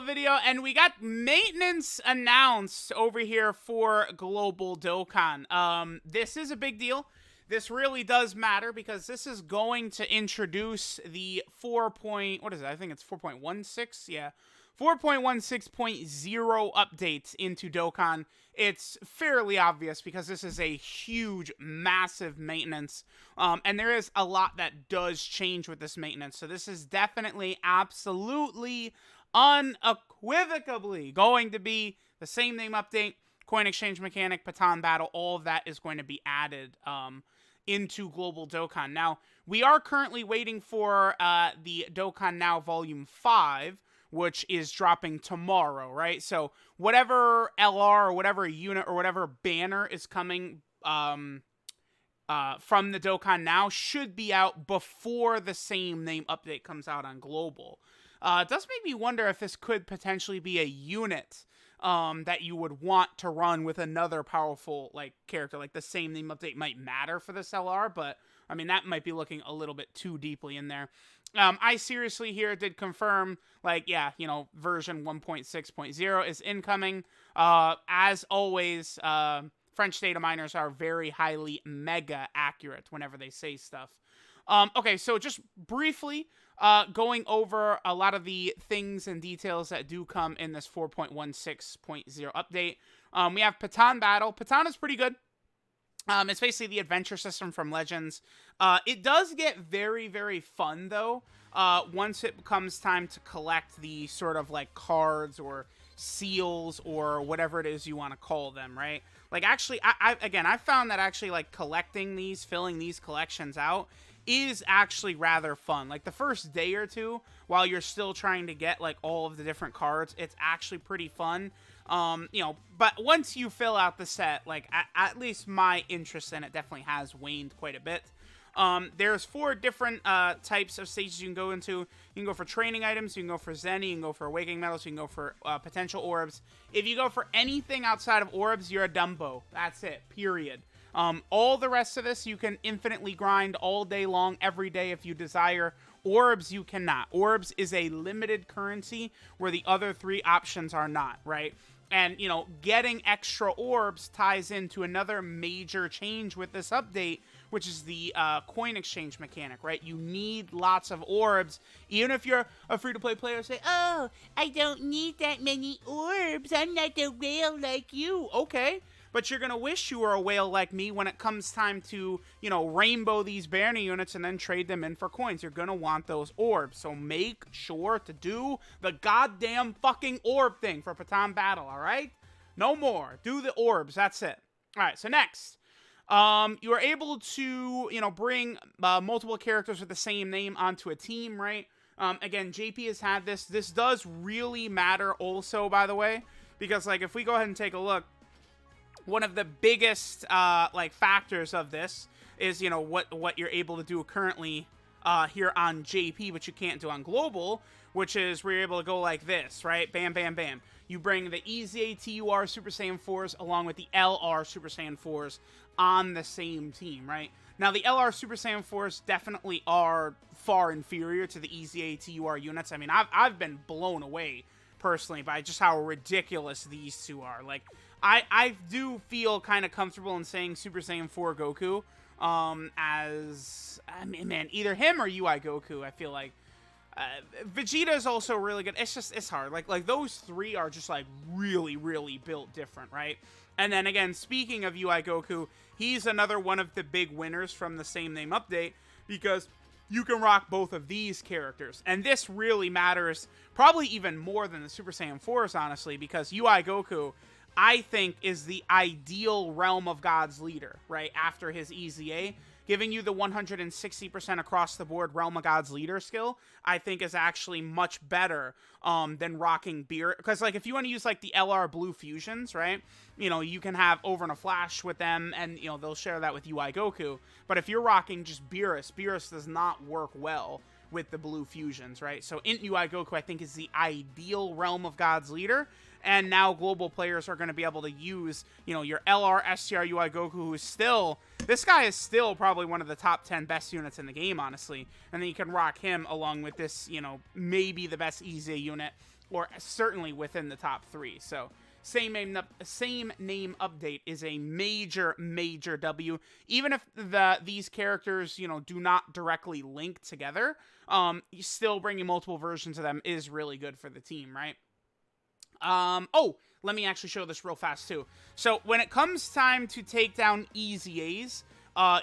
video, and we got maintenance announced over here for Global Dokkan. This is a big deal. This really does matter because this is going to introduce the what is it? I think it's 4.16. Yeah. 4.16.0 updates into Dokkan. It's fairly obvious because this is a huge, massive maintenance. And there is a lot that does change with this maintenance. So this is definitely, absolutely, unequivocally going to be the same name update, coin exchange mechanic, baton battle. All of that is going to be added into Global Dokkan. Now, we are currently waiting for the Dokkan Now Volume 5, which is dropping tomorrow, right? So whatever LR or whatever unit or whatever banner is coming from the Dokkan Now should be out before the same name update comes out on Global. It does make me wonder if this could potentially be a unit that you would want to run with another powerful character. Like the same name update might matter for this LR, but I mean that might be looking a little bit too deeply in there. I seriously here did confirm, version 1.6.0 is incoming. As always, French data miners are very highly mega accurate whenever they say stuff. Okay, so just briefly going over a lot of the things and details that do come in this 4.16.0 update. We have Baton Battle. Baton is pretty good. It's basically the adventure system from Legends. It does get very, very fun, though, once it becomes time to collect the sort of, cards or seals or whatever it is you want to call them, right? Actually, I found that actually, collecting these, filling these collections out is actually rather fun. The first day or two, while you're still trying to get, all of the different cards, it's actually pretty fun. But once you fill out the set, at least my interest in it definitely has waned quite a bit. There's 4 different types of stages you can go into. You can go for training items, you can go for Zen, you can go for awakening medals, you can go for potential orbs. If you go for anything outside of orbs, you're a Dumbo. That's it, period. All the rest of this, you can infinitely grind all day long, every day if you desire. Orbs, you cannot. Orbs is a limited currency where the other 3 options are not, right? And, getting extra orbs ties into another major change with this update, which is the coin exchange mechanic, right? You need lots of orbs. Even if you're a free-to-play player, say, oh, I don't need that many orbs. I'm not a whale like you. Okay. But you're going to wish you were a whale like me when it comes time to, rainbow these banner units and then trade them in for coins. You're going to want those orbs. So make sure to do the goddamn fucking orb thing for Baton Battle, all right? No more. Do the orbs. That's it. All right, so next. You are able to, bring multiple characters with the same name onto a team, right? Again, JP has had this. This does really matter also, by the way, because, if we go ahead and take a look, one of the biggest factors of this is what you're able to do currently here on JP, but you can't do on Global, which is where you're able to go like this, right? Bam, bam, bam. You bring the EZA-TUR Super Saiyan 4s along with the LR Super Saiyan 4s on the same team, right? Now, the LR Super Saiyan 4s definitely are far inferior to the EZA-TUR units. I mean, I've been blown away personally by just how ridiculous these two are. I do feel kind of comfortable in saying Super Saiyan 4 Goku, man, either him or UI Goku, I feel like. Vegeta is also really good. It's hard. Those 3 are just, really, really built different, right? And then, again, speaking of UI Goku, he's another one of the big winners from the same name update, because you can rock both of these characters. And this really matters, probably even more than the Super Saiyan 4s, honestly, because UI Goku, I think, is the ideal Realm of God's leader, right? After his EZA, giving you the 160% across the board Realm of God's leader skill, I think is actually much better than rocking Beer. Because, if you want to use, the LR Blue Fusions, right? You can have Over in a Flash with them, and, they'll share that with UI Goku. But if you're rocking just Beerus does not work well with the Blue Fusions, right? So, Int UI Goku, I think, is the ideal Realm of God's leader. And now global players are going to be able to use, your LR STR UI Goku, who is still, this guy is still probably one of the top 10 best units in the game, honestly. And then you can rock him along with this, maybe the best EZ unit or certainly within the top 3. So same name update is a major W. Even if these characters, do not directly link together, still bringing multiple versions of them is really good for the team, right? Oh, let me actually show this real fast too. So when it comes time to take down EZAs,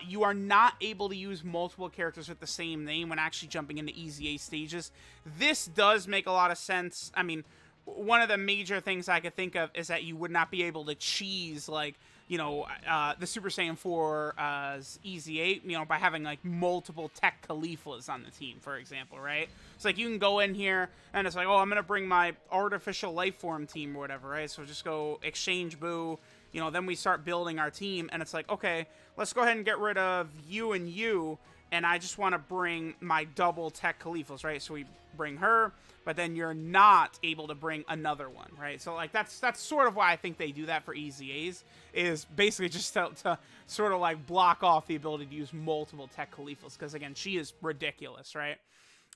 you are not able to use multiple characters with the same name when actually jumping into EZA stages. This does make a lot of sense. I mean, one of the major things I could think of is that you would not be able to cheese, like, the Super Saiyan 4's EZA, by having, like, multiple Tech Khalifas on the team, for example, right? It's like you can go in here, and it's like, oh, I'm going to bring my artificial life form team or whatever, right? So just go exchange Boo, then we start building our team, and it's like, okay, let's go ahead and get rid of you and you, and I just want to bring my double Tech Khalifas, right? So we bring her, but then you're not able to bring another one, right? So, like, that's sort of why I think they do that for EZAs, is basically just to sort of, like, block off the ability to use multiple Tech Khalifas, because, again, she is ridiculous, right?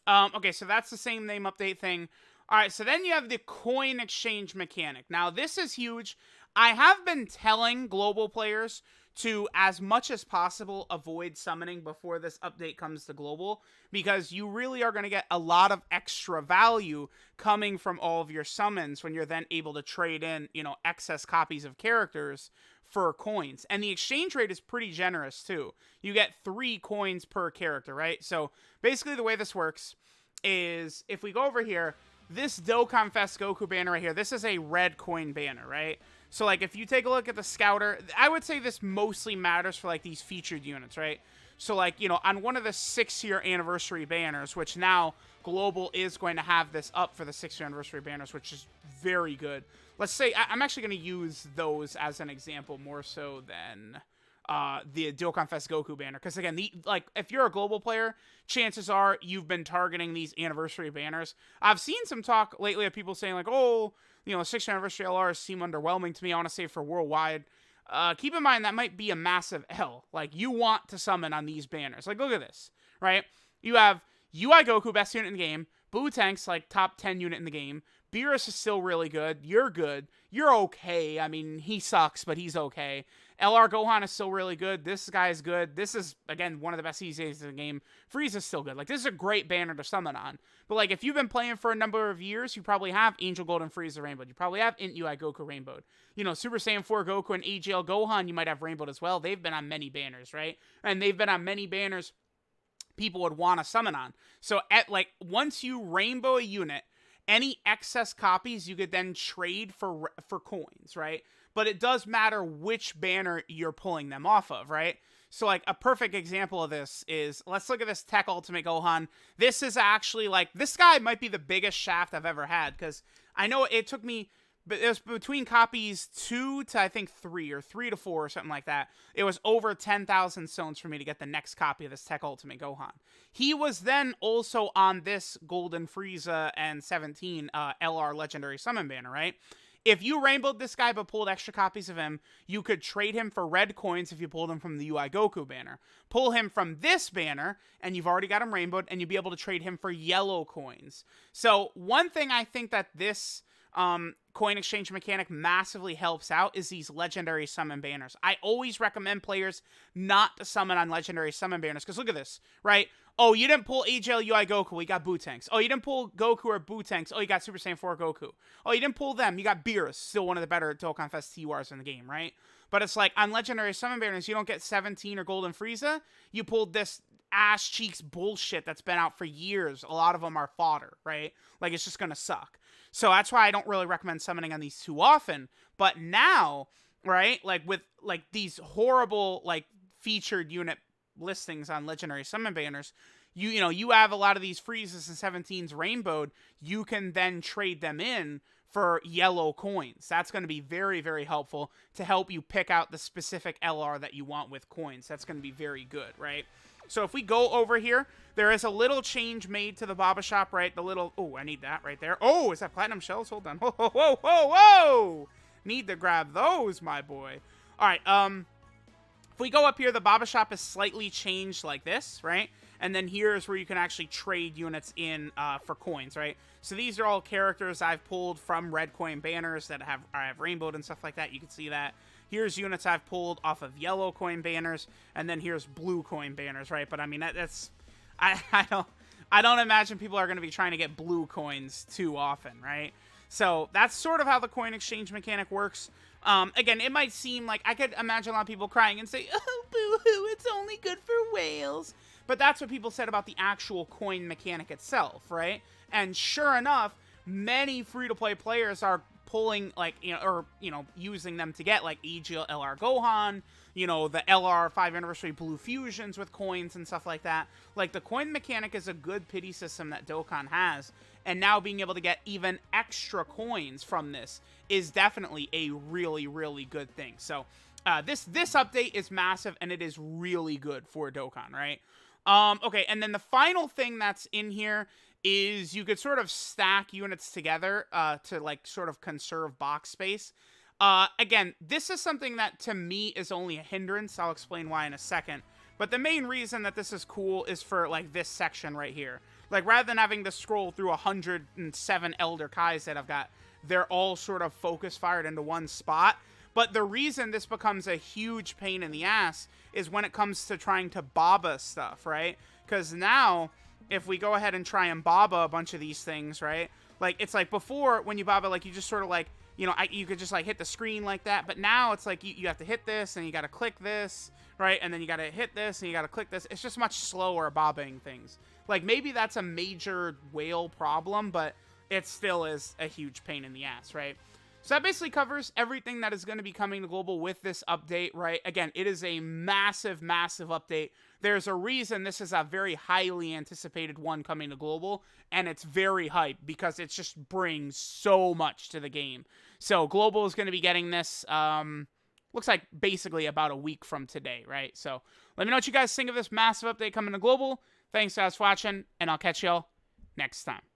Okay, so that's the same name update thing. All right, so then you have the coin exchange mechanic. Now, this is huge. I have been telling global players to, as much as possible, avoid summoning before this update comes to global, because you really are going to get a lot of extra value coming from all of your summons when you're then able to trade in, excess copies of characters for coins. And the exchange rate is pretty generous too. You get 3 coins per character, right? So basically the way this works is, if we go over here, this Dokkan Fest Goku banner right here, this is a red coin banner, right? So, like, if you take a look at the Scouter, I would say this mostly matters for, like, these featured units, right? So, like, on one of the 6-year anniversary banners, which now Global is going to have this up for the 6-year anniversary banners, which is very good. Let's say, I'm actually going to use those as an example more so than the Dokkan Fest Goku banner. Because, again, if you're a global player, chances are you've been targeting these anniversary banners. I've seen some talk lately of people saying, like, oh, 6th anniversary LRs seem underwhelming to me. I want to say for worldwide. Keep in mind, that might be a massive L. Like, you want to summon on these banners. Like, look at this, right? You have UI Goku, best unit in the game. Boo Tank's, like, top 10 unit in the game. Beerus is still really good. You're good. You're okay. I mean, he sucks, but he's okay. LR Gohan is still really good. This guy is good. This is, again, one of the best EZAs in the game. Frieza's still good. Like, this is a great banner to summon on. But, like, if you've been playing for a number of years, you probably have Angel Gold and Frieza Rainbowed. You probably have Int UI Goku Rainbowed. Super Saiyan 4 Goku and AGL Gohan, you might have Rainbowed as well. They've been on many banners, right? And they've been on many banners people would want to summon on. So, once you rainbow a unit, any excess copies you could then trade for coins, right? But it does matter which banner you're pulling them off of, right? So, like, a perfect example of this is, let's look at this Tech Ultimate Gohan. This is actually, like, this guy might be the biggest shaft I've ever had, because I know it took me, but it was between copies 2 to, I think, 3, or 3 to 4, or something like that. It was over 10,000 stones for me to get the next copy of this Tech Ultimate Gohan. He was then also on this Golden Frieza and 17 LR Legendary Summon banner, right? If you rainbowed this guy but pulled extra copies of him, you could trade him for red coins if you pulled him from the UI Goku banner. Pull him from this banner, and you've already got him rainbowed, and you'd be able to trade him for yellow coins. So one thing I think that this coin exchange mechanic massively helps out is these legendary summon banners. I always recommend players not to summon on legendary summon banners, because look at this, right? Oh, you didn't pull AGL UI Goku, well, you got Boo-Tanks. Oh, you didn't pull Goku or Boo-Tanks, oh, you got Super Saiyan 4 Goku. Oh, you didn't pull them, you got Beerus, still one of the better Dokkan Fest TURs in the game, right? But it's like, on legendary summon banners, you don't get 17 or Golden Frieza, you pulled this ass cheeks bullshit that's been out for years. A lot of them are fodder, right? Like, it's just gonna suck. So that's why I don't really recommend summoning on these too often. But now, right, like, with, like, these horrible, like, featured unit listings on legendary summon banners, you have a lot of these Friezas and 17s rainbowed, you can then trade them in for yellow coins. That's going to be very, very helpful to help you pick out the specific LR that you want with coins. That's going to be very good, right? So if we go over here, there is a little change made to the Baba Shop, right? The little, oh, I need that right there. Oh, is that platinum shells? Hold on. Whoa, whoa, whoa, whoa, whoa! Need to grab those, my boy. All right, If we go up here, the Baba Shop is slightly changed like this, right? And then here's where you can actually trade units in for coins, right? So these are all characters I've pulled from red coin banners that I have rainbowed and stuff like that. You can see that. Here's units I've pulled off of yellow coin banners, and then here's blue coin banners, right? But I mean, that's I don't imagine people are going to be trying to get blue coins too often, right? So that's sort of how the coin exchange mechanic works. Again, it might seem like I could imagine a lot of people crying and say, "Oh, boo-hoo, it's only good for whales." But that's what people said about the actual coin mechanic itself, right? And sure enough, many free-to-play players are pulling, like, using them to get, like, EGL LR Gohan, the LR 5 Anniversary Blue Fusions with coins and stuff like that. Like, the coin mechanic is a good pity system that Dokkan has, and now being able to get even extra coins from this is definitely a really, really good thing. So, this update is massive, and it is really good for Dokkan, right? Okay, and then the final thing that's in here is you could sort of stack units together to, like, sort of conserve box space. Again, this is something that, to me, is only a hindrance. I'll explain why in a second. But the main reason that this is cool is for, like, this section right here. Like, rather than having to scroll through 107 Elder Kais that I've got, they're all sort of focus-fired into one spot. But the reason this becomes a huge pain in the ass is when it comes to trying to Baba stuff, right? Because now, if we go ahead and try and Baba a bunch of these things, right? Like, it's like before, when you Baba, like, you just sort of, like, you could just, like, hit the screen like that. But now it's like you have to hit this, and you got to click this, right? And then you got to hit this, and you got to click this. It's just much slower Babaing things. Like, maybe that's a major whale problem, but it still is a huge pain in the ass, right? So that basically covers everything that is going to be coming to Global with this update, right? Again, it is a massive, massive update. There's a reason this is a very highly anticipated one coming to Global, and it's very hyped because it just brings so much to the game. So Global is going to be getting this, looks like basically about a week from today, right? So let me know what you guys think of this massive update coming to Global. Thanks guys for watching, and I'll catch y'all next time.